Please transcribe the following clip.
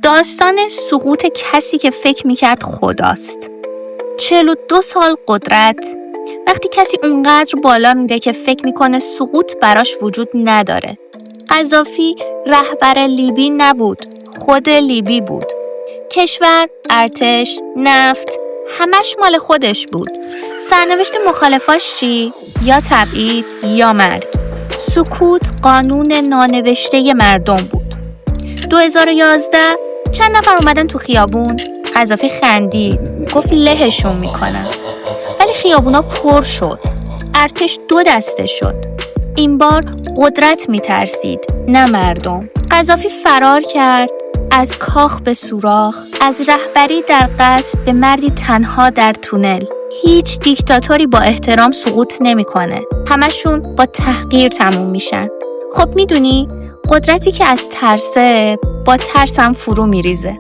داستان سقوط کسی که فکر میکرد خداست. 42 سال قدرت. وقتی کسی اونقدر بالا میره که فکر میکنه سقوط براش وجود نداره. قذافی رهبر لیبی نبود، خود لیبی بود. کشور، ارتش، نفت، همش مال خودش بود. سرنوشت مخالفاش چی؟ یا تبعید یا مرگ. سکوت قانون نانوشته مردم بود. 2011 چند نفر اومدن تو خیابون. قذافی خندید، گفت لهشون میکنم. ولی خیابونا پر شد. ارتش 2 دسته شد. این بار قدرت میترسید، نه مردم. قذافی فرار کرد، از کاخ به سوراخ، از رهبری در قصر به مردی تنها در تونل. هیچ دیکتاتوری با احترام سقوط نمیکنه. همشون با تحقیر تموم میشن. خب میدونی قدرتی که از ترسه با ترسم فرو میریزه.